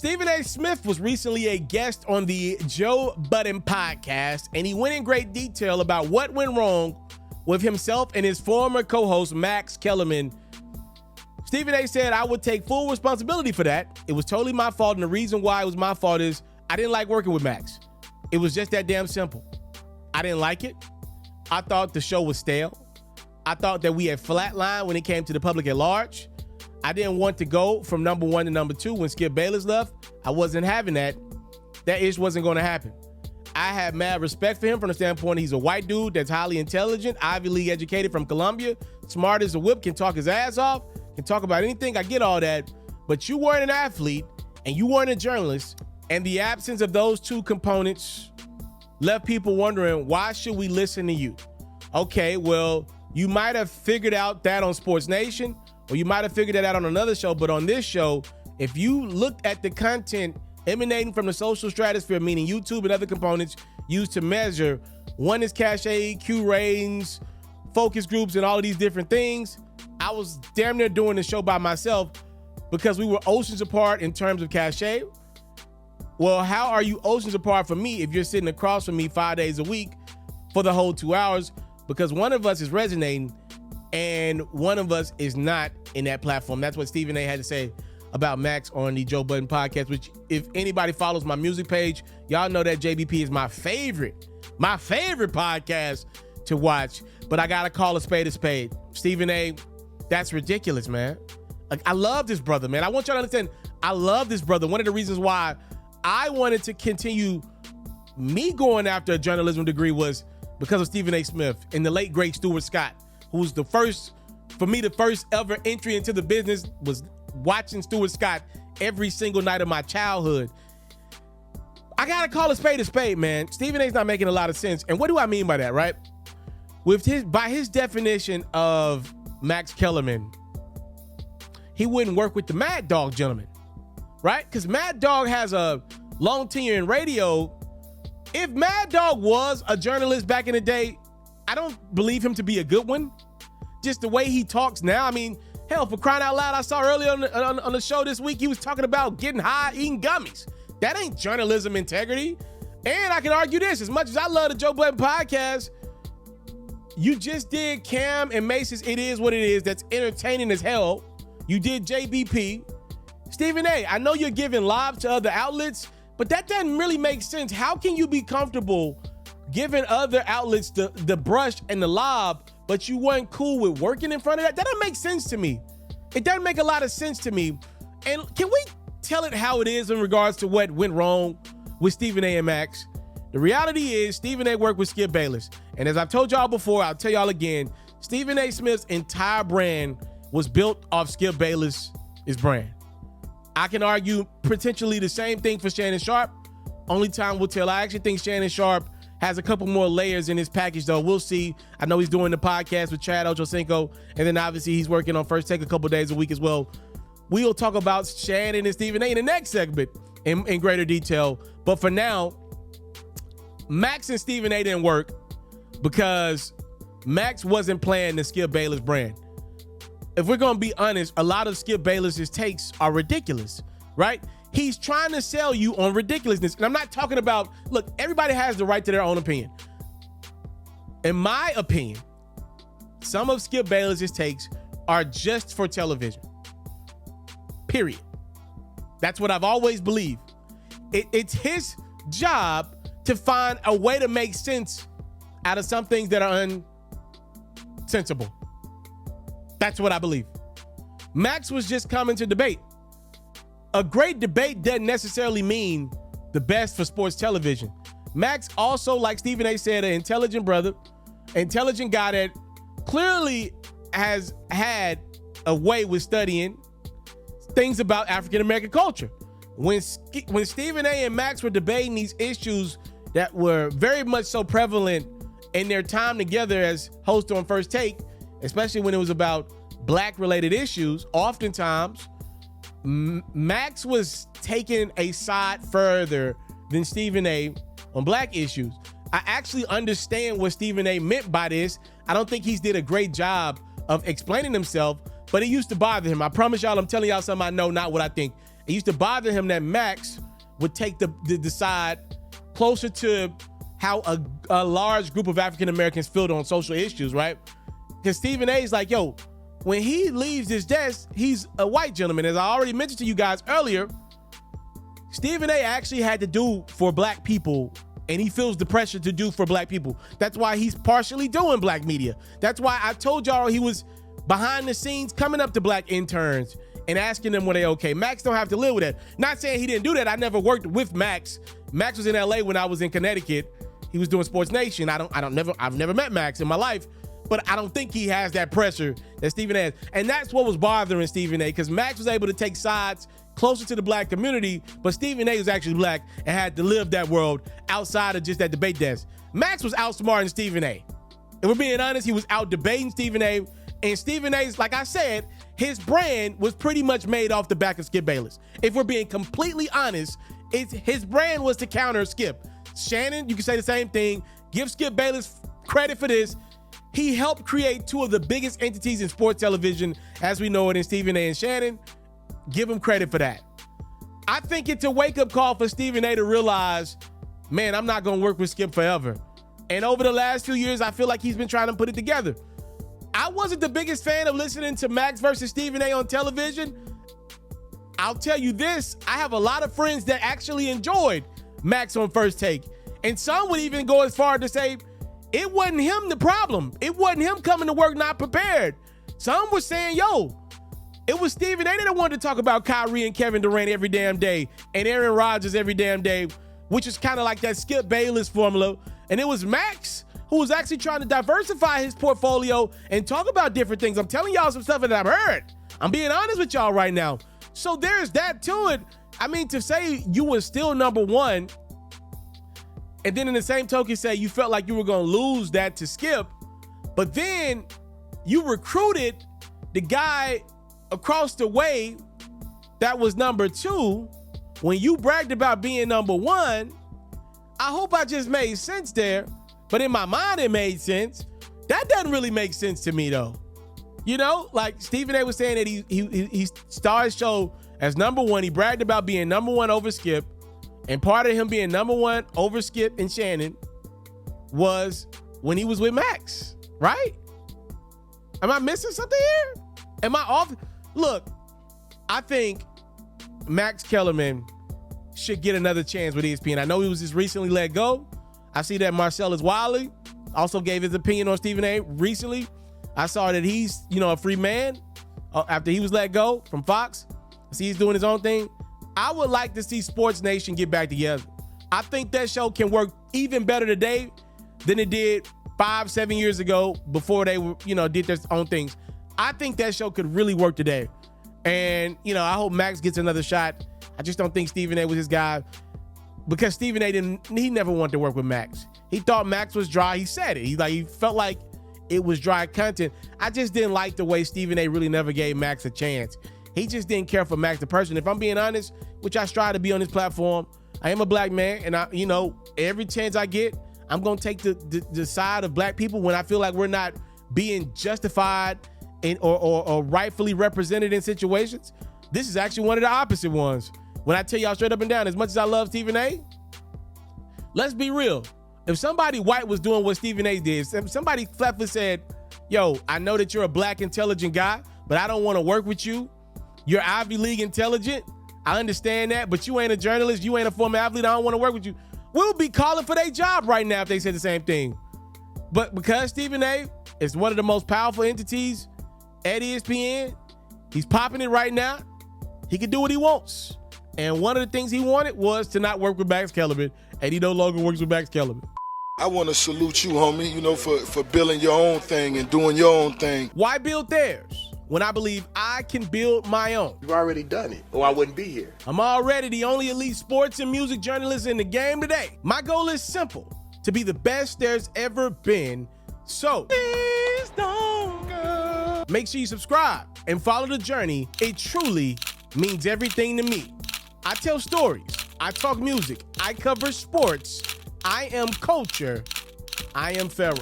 Stephen A. Smith was recently a guest on the Joe Budden podcast, and he went in great detail about what went wrong with himself and his former co-host, Max Kellerman. Stephen A. said, I would take full responsibility for that. It was totally my fault, and the reason why it was my fault is I didn't like working with Max. It was just that damn simple. I didn't like it. I thought the show was stale. I thought that we had flatlined when it came to the public at large. I didn't want to go from number one to number two when Skip Bayless left. I wasn't having that. That ish wasn't going to happen. I have mad respect for him from the standpoint he's a white dude that's highly intelligent, Ivy League educated from Columbia, smart as a whip, can talk his ass off, can talk about anything. I get all that. But you weren't an athlete and you weren't a journalist, and the absence of those two components left people wondering, why should we listen to you? Okay, well, you might have figured out that on Sports Nation, or you might have figured that out on another show, but on this show, if you looked at the content emanating from the social stratosphere, meaning YouTube and other components used to measure, one is cachet, Q ratings, focus groups, and all of these different things, I was damn near doing the show by myself because we were oceans apart in terms of cachet. Well, how are you oceans apart from me if you're sitting across from me 5 days a week for the whole 2 hours? Because one of us is resonating and one of us is not in that platform. That's what Stephen A. had to say about Max on the Joe Budden podcast, which if anybody follows my music page, y'all know that JBP is my favorite podcast to watch. But I got to call a spade a spade. Stephen A., that's ridiculous, man. Like, I love this brother, man. I want y'all to understand, I love this brother. One of the reasons why I wanted to continue me going after a journalism degree was because of Stephen A. Smith and the late, great Stuart Scott, who's the first ever entry into the business was watching Stuart Scott every single night of my childhood. I got to call a spade, man. Stephen A.'s not making a lot of sense. And what do I mean by that, right? By his definition of Max Kellerman, he wouldn't work with the Mad Dog gentleman, right? Because Mad Dog has a long tenure in radio. If Mad Dog was a journalist back in the day, I don't believe him to be a good one. Just the way he talks now. I mean, hell, for crying out loud, I saw earlier on the show this week, he was talking about getting high, eating gummies. That ain't journalism integrity. And I can argue this, as much as I love the Joe Budden podcast, you just did Cam and Mace's It Is What It Is. That's entertaining as hell. You did JBP. Stephen A., I know you're giving live to other outlets, but that doesn't really make sense. How can you be comfortable giving other outlets the brush and the lob, but you weren't cool with working in front of that? That doesn't make sense to me. It doesn't make a lot of sense to me. And can we tell it how it is in regards to what went wrong with Stephen A. and Max? The reality is Stephen A. worked with Skip Bayless. And as I've told y'all before, I'll tell y'all again, Stephen A. Smith's entire brand was built off Skip Bayless' brand. I can argue potentially the same thing for Shannon Sharp. Only time will tell. I actually think Shannon Sharp has a couple more layers in his package, though. We'll see. I know he's doing the podcast with Chad Ochocinco, and then obviously he's working on First Take a couple days a week as well. We'll talk about Shannon and Stephen A. in the next segment in greater detail. But for now, Max and Stephen A. didn't work because Max wasn't playing the Skip Bayless brand. If we're going to be honest, a lot of Skip Bayless's takes are ridiculous, right? He's trying to sell you on ridiculousness. And I'm not talking about, look, everybody has the right to their own opinion. In my opinion, some of Skip Bayless's takes are just for television. Period. That's what I've always believed. It's his job to find a way to make sense out of some things that are unsensible. That's what I believe. Max was just coming to debate. A great debate doesn't necessarily mean the best for sports television. Max also, like Stephen A. said, an intelligent brother, intelligent guy that clearly has had a way with studying things about African-American culture. When Stephen A. and Max were debating these issues that were very much so prevalent in their time together as host on First Take, especially when it was about black-related issues, oftentimes, Max was taking a side further than Stephen A. on black issues. I actually understand what Stephen A. meant by this. I don't think he's did a great job of explaining himself, but it used to bother him. I promise y'all, I'm telling y'all something I know, not what I think. It used to bother him that Max would take the side closer to how a large group of African Americans feel on social issues, right? Because Stephen A is like, yo, when he leaves his desk, he's a white gentleman. As I already mentioned to you guys earlier, Stephen A actually had to do for black people, and he feels the pressure to do for black people. That's why he's partially doing black media. That's why I told y'all he was behind the scenes coming up to black interns and asking them were they okay. Max don't have to live with that. Not saying he didn't do that. I never worked with Max. Max was in LA when I was in Connecticut. He was doing Sports Nation. I've never met Max in my life, but I don't think he has that pressure that Stephen A has. And that's what was bothering Stephen A, because Max was able to take sides closer to the black community, but Stephen A was actually black and had to live that world outside of just that debate desk. Max was outsmarting Stephen A. If we're being honest, he was out debating Stephen A. And Stephen A's, like I said, his brand was pretty much made off the back of Skip Bayless. If we're being completely honest, his brand was to counter Skip. Shannon, you can say the same thing. Give Skip Bayless credit for this. He helped create two of the biggest entities in sports television as we know it in Stephen A and Shannon. Give him credit for that. I think it's a wake-up call for Stephen A to realize, man, I'm not going to work with Skip forever. And over the last few years, I feel like he's been trying to put it together. I wasn't the biggest fan of listening to Max versus Stephen A on television. I'll tell you this, I have a lot of friends that actually enjoyed Max on First Take. And some would even go as far to say, it wasn't him the problem. It wasn't him coming to work not prepared. Some were saying, yo, it was Stephen A that wanted to talk about Kyrie and Kevin Durant every damn day and Aaron Rodgers every damn day, which is kind of like that Skip Bayless formula. And it was Max who was actually trying to diversify his portfolio and talk about different things. I'm telling y'all some stuff that I've heard. I'm being honest with y'all right now. So there's that to it. I mean, to say you were still number one, and then in the same token say you felt like you were going to lose that to Skip, but then you recruited the guy across the way that was number two when you bragged about being number one. I hope I just made sense there, but in my mind it made sense. That doesn't really make sense to me though. You know, like Stephen A was saying that he started his show as number one. He bragged about being number one over Skip, and part of him being number one over Skip and Shannon was when he was with Max, right? Am I missing something here? Am I off? Look, I think Max Kellerman should get another chance with ESPN. I know he was just recently let go. I see that Marcellus Wiley also gave his opinion on Stephen A recently. I saw that he's, a free man after he was let go from Fox. I see he's doing his own thing. I would like to see Sports Nation get back together. I think that show can work even better today than it did 5-7 years ago before they were, did their own things. I think that show could really work today. And, I hope Max gets another shot. I just don't think Stephen A was his guy because Stephen A he never wanted to work with Max. He thought Max was dry. He said it. He felt like it was dry content. I just didn't like the way Stephen A really never gave Max a chance. He just didn't care for Max the person. If I'm being honest, which I strive to be on this platform, I am a black man, and every chance I get, I'm gonna take the side of black people when I feel like we're not being justified or rightfully represented in situations. This is actually one of the opposite ones. When I tell y'all straight up and down, as much as I love Stephen A, let's be real. If somebody white was doing what Stephen A did, if somebody flatly said, yo, I know that you're a black intelligent guy, but I don't want to work with you. You're Ivy League intelligent. I understand that, but you ain't a journalist. You ain't a former athlete. I don't want to work with you. We'll be calling for their job right now if they said the same thing. But because Stephen A is one of the most powerful entities at ESPN, he's popping it right now. He can do what he wants. And one of the things he wanted was to not work with Max Kellerman, and he no longer works with Max Kellerman. I want to salute you, homie, for building your own thing and doing your own thing. Why build theirs when I believe I can build my own? You've already done it, or I wouldn't be here. I'm already the only elite sports and music journalist in the game today. My goal is simple, to be the best there's ever been. So, please don't go. Make sure you subscribe and follow the journey. It truly means everything to me. I tell stories. I talk music. I cover sports. I am culture. I am Ferro.